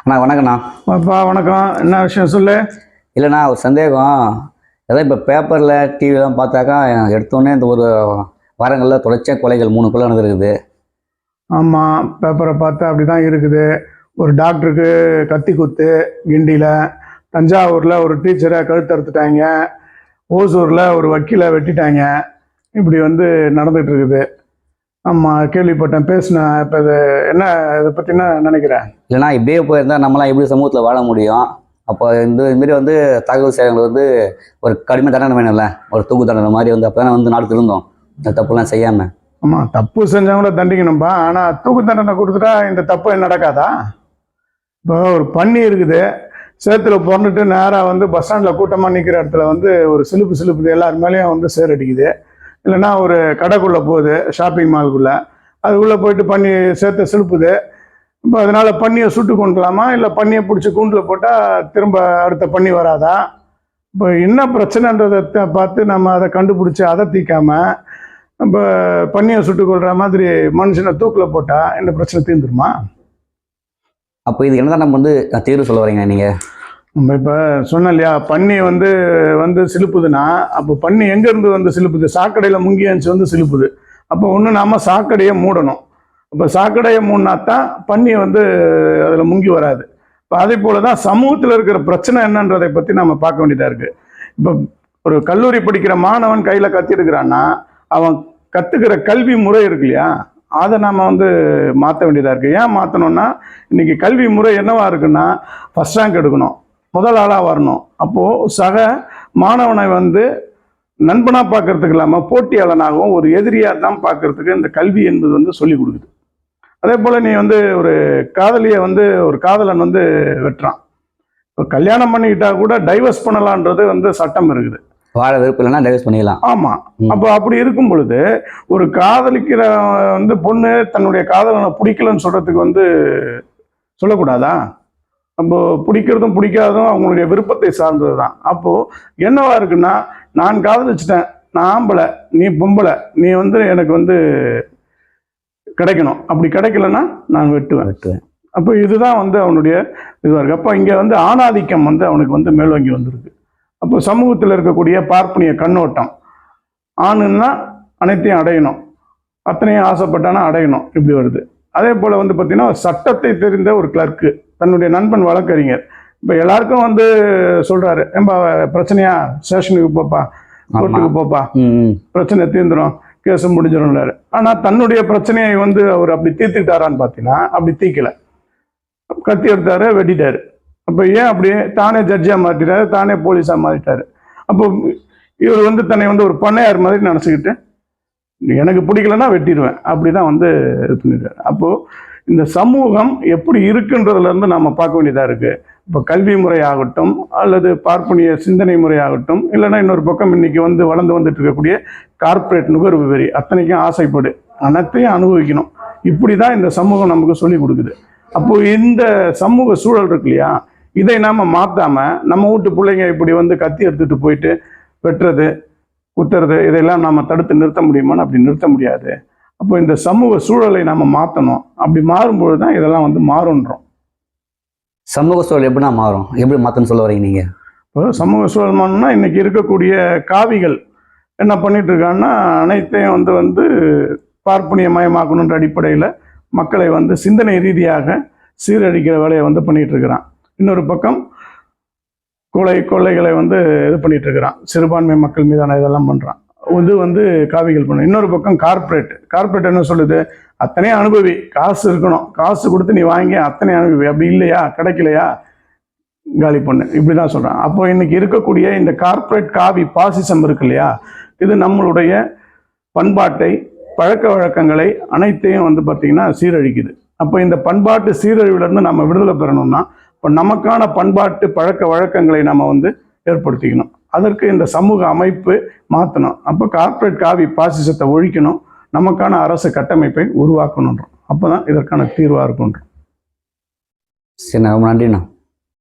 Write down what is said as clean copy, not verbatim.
அண்ணா வணக்கண்ணா. அப்பா வணக்கம். என்ன விஷயம் சொல்லு. இல்லைண்ணா ஒரு சந்தேகம். ஏதாவது இப்போ பேப்பரில் டிவிலாம் பார்த்தாக்கா எடுத்தோடனே இந்த ஒரு வாரங்களில் தொடர்ச்சியாக கொலைகள் 3 கொலை நடந்திருக்குது. ஆமாம், பேப்பரை பார்த்தா அப்படி தான் இருக்குது. ஒரு டாக்டருக்கு கத்தி குத்து கிண்டியில், தஞ்சாவூரில் ஒரு டீச்சரை கழுத்தறுத்துட்டாங்க, ஓசூரில் ஒரு வக்கீலை வெட்டிட்டாங்க. இப்படி நடந்துகிட்டு இருக்குது. ஆமாம், கேள்விப்பட்டேன், பேசினேன். இப்போ இது என்ன, இதை பற்றி என்ன நினைக்கிறேன்? இல்லைண்ணா இப்படியே போயிருந்தால் நம்மளாம் எப்படி சமூகத்தில் வாழ முடியும்? அப்போ இதுமாரி தகவல் சேவைகள் ஒரு கடுமை தண்டனை வேணும்ல, ஒரு தூக்கு தண்டனை மாதிரி அப்போ தான் நாடு இருந்தோம் இந்த தப்புலாம் செய்யாமல். ஆமாம், தப்பு செஞ்சவங்கள தண்டிக்கணும்பா. ஆனால் தூக்கு தண்டனை கொடுத்துட்டா இந்த தப்பு நடக்காதா? இப்போ ஒரு பன்னி இருக்குது, சேத்துல பிறந்துட்டு நேராக பஸ் ஸ்டாண்டில் கூட்டமாக நிற்கிற இடத்துல ஒரு சிலுப்பு எல்லார் மேலேயும் சேரடிக்குது. இல்லைன்னா ஒரு கடைக்குள்ளே போகுது, ஷாப்பிங் மாலுக்குள்ளே, அதுக்குள்ளே போயிட்டு பன்னி சேர்த்த சிலுப்புது. இப்போ அதனால் பன்னியை சுட்டு கொண்டுலாமா, இல்லை பன்னியை பிடிச்சி கூண்டில் போட்டால் திரும்ப அடுத்த பன்னி வராதா? இப்போ என்ன பிரச்சனைன்றதை பார்த்து நம்ம அதை கண்டுபிடிச்சி அதை தீக்காமல் நம்ம பன்னியை சுட்டு கொள்கிற மாதிரி மனுஷனை தூக்கில் போட்டால் இந்த பிரச்சனை தீர்ந்துருமா? அப்போ இது என்ன தான் நம்ம தீர்வு சொல்ல வரீங்க நீங்கள்? நம்ம இப்போ சொன்னோம் இல்லையா, பன்னி சிலுப்புதுன்னா, அப்போ பன்னி எங்கேருந்து சிலுப்புது? சாக்கடையில் முங்கி அணிச்சு சிலுப்புது. அப்போ ஒன்று நாம் சாக்கடையை மூடணும். இப்போ சாக்கடையை மூடினா தான் பன்னி அதில் முங்கி வராது. இப்போ அதே போல தான் சமூகத்தில் இருக்கிற பிரச்சனை என்னன்றதை பற்றி நம்ம பார்க்க வேண்டியதாக இருக்குது. இப்போ ஒரு கல்லூரி படிக்கிற மாணவன் கையில் கத்தி எடுக்கிறான்னா, அவன் கற்றுக்கிற கல்வி முறை இருக்கு இல்லையா, அதை நாம் மாற்ற வேண்டியதாக இருக்குது. ஏன் மாற்றணும்னா, இன்றைக்கி கல்வி முறை என்னவா இருக்குன்னா, ஃபஸ்ட் ரேங்க் எடுக்கணும், முதல் ஆளாக வரணும். அப்போது சக மாணவனை நண்பனாக பார்க்கறதுக்கு இல்லாமல் போட்டியாளனாகவும் ஒரு எதிரியாக தான் பார்க்கறதுக்கு இந்த கல்வி என்பது சொல்லிக் கொடுக்குது. அதே போல் நீ ஒரு காதலியை ஒரு காதலன் வெட்டுறான். இப்போ கல்யாணம் பண்ணிக்கிட்டா கூட டைவர்ஸ் பண்ணலான்றது சட்டம் இருக்குது. வாழ விருப்பம் இல்லைன்னா டைவர்ஸ் பண்ணிக்கலாம். ஆமாம். அப்போ அப்படி இருக்கும் பொழுது ஒரு காதலிக்கிற பொண்ணு தன்னுடைய காதலனை பிடிக்கலன்னு சொல்கிறதுக்கு சொல்லக்கூடாதா? அப்போ பிடிக்கிறதும் பிடிக்காததும் அவங்களுடைய விருப்பத்தை சார்ந்தது தான். அப்போது என்னவா இருக்குன்னா, நான் காதலிச்சிட்டேன், நான் ஆம்பளை, நீ பொம்பளை, நீ எனக்கு கிடைக்கணும், அப்படி கிடைக்கலன்னா நான் வெட்டுவேன். அப்போ இதுதான் அவனுடைய இதுவாக இருக்குது. அப்போ இங்கே ஆணாதிக்கம் அவனுக்கு மேலோங்கி வந்திருக்கு. அப்போ சமூகத்தில் இருக்கக்கூடிய பார்ப்பனிய கண்ணோட்டம், ஆணுன்னா அனைத்தையும் அடையணும், அத்தனையும் ஆசைப்பட்டானா அடையணும், இப்படி வருது. அதே போல் பார்த்தீங்கன்னா, சட்டத்தை தெரிந்த ஒரு கிளர்க்கு, தன்னுடைய நண்பன் வழக்கறிஞர், இப்போ எல்லாருக்கும் சொல்கிறாரு, ஏன்பா பிரச்சனையா, ஸ்டேஷனுக்கு போப்பா, கோர்ட்டுக்கு போப்பா, பிரச்சனை தீர்ந்துடும், கேஸு முடிஞ்சிடும்னாரு. ஆனால் தன்னுடைய பிரச்சனையை அவர் அப்படி தீர்த்துக்கிட்டாரான்னு பார்த்தீங்கன்னா அப்படி தீர்க்கலை. கத்தி எடுத்தாரு, வெட்டிட்டாரு. அப்போ ஏன் அப்படியே தானே ஜட்ஜாக மாற்றிட்டாரு, தானே போலீஸாக மாறிட்டாரு. அப்போ இவர் தன்னை ஒரு பண்ணையார் மாதிரி நினச்சிக்கிட்டு, எனக்கு பிடிக்கலன்னா வெட்டிடுவேன், அப்படி தான் இது பண்ணிடுறாரு. அப்போது இந்த சமூகம் எப்படி இருக்குன்றதுலேருந்து நம்ம பார்க்க வேண்டியதாக இருக்குது. இப்போ கல்வி முறையாகட்டும், அல்லது பார்ப்பனிய சிந்தனை முறையாகட்டும், இல்லைன்னா இன்னொரு பக்கம் இன்றைக்கி வளர்ந்து வந்துட்டு இருக்கக்கூடிய கார்ப்பரேட் நுகர்வு வெறி, அத்தனைக்கும் ஆசைப்படு, அனைத்தையும் அனுபவிக்கணும், இப்படி தான் இந்த சமூகம் நமக்கு சொல்லி கொடுக்குது. அப்போது இந்த சமூக சூழல் இருக்கு இல்லையா, இதை நாம் மாற்றாமல் நம்ம வீட்டு பிள்ளைங்க இப்படி கத்தி எடுத்துகிட்டு போயிட்டு வெட்டுறது, குத்துறது, இதெல்லாம் நாம் தடுத்து நிறுத்த முடியுமான்னு அப்படி நிறுத்த முடியாது. அப்போ இந்த சமூக சூழலை நாம் மாற்றணும். அப்படி மாறும்பொழுது தான் இதெல்லாம் மாறுன்றோம். சமூக சூழல் எப்படின்னா மாறும், எப்படி மாற்றணும்னு சொல்ல வரீங்க நீங்கள்? இப்போ சமூக சூழல் மாறணும்னா, இன்றைக்கி இருக்கக்கூடிய காவிகள் என்ன பண்ணிட்டு இருக்காங்கன்னா, அனைத்தையும் பார்ப்பனியமயமாக்கணுன்ற அடிப்படையில் மக்களை சிந்தனை ரீதியாக சீரழிக்கிற வேலையை பண்ணிட்டு இருக்கிறான். இன்னொரு பக்கம் கொள்ளைகளை இது பண்ணிட்டு இருக்கிறான், சிறுபான்மை மக்கள் மீதான இதெல்லாம் பண்ணுறான். காவிகள் பண்ண. இன்னொரு பக்கம் கார்ப்பரேட் என்ன சொல்லுது, அத்தனையும் அனுபவி, காசு இருக்கணும், காசு கொடுத்து நீ வாங்கி அத்தனை அனுபவி, அப்படி இல்லையா, கிடைக்கலையா, காலி பண்ணு, இப்படி தான் சொல்கிறான். அப்போ இன்னைக்கு இருக்கக்கூடிய இந்த கார்ப்பரேட் காவி பாசிசம் இருக்கு இல்லையா, இது நம்மளுடைய பண்பாட்டை, பழக்க வழக்கங்களை அனைத்தையும் பார்த்திங்கன்னா சீரழிக்குது. அப்போ இந்த பண்பாட்டு சீரழிவிலிருந்து நம்ம விடுதலை பெறணும்னா, இப்போ நமக்கான பண்பாட்டு பழக்க வழக்கங்களை நம்ம ஏற்படுத்திக்கணும். அதற்கு இந்த சமூக அமைப்பு மாற்றணும். அப்போ கார்ப்பரேட் காவி பாசிசத்தை ஒழிக்கணும், நமக்கான அரசு கட்டமைப்பை உருவாக்கணுன்றோம். அப்போ தான் இதற்கான தீர்வாக இருக்குன்றோம். சரி, ரொம்ப நன்றிண்ணா.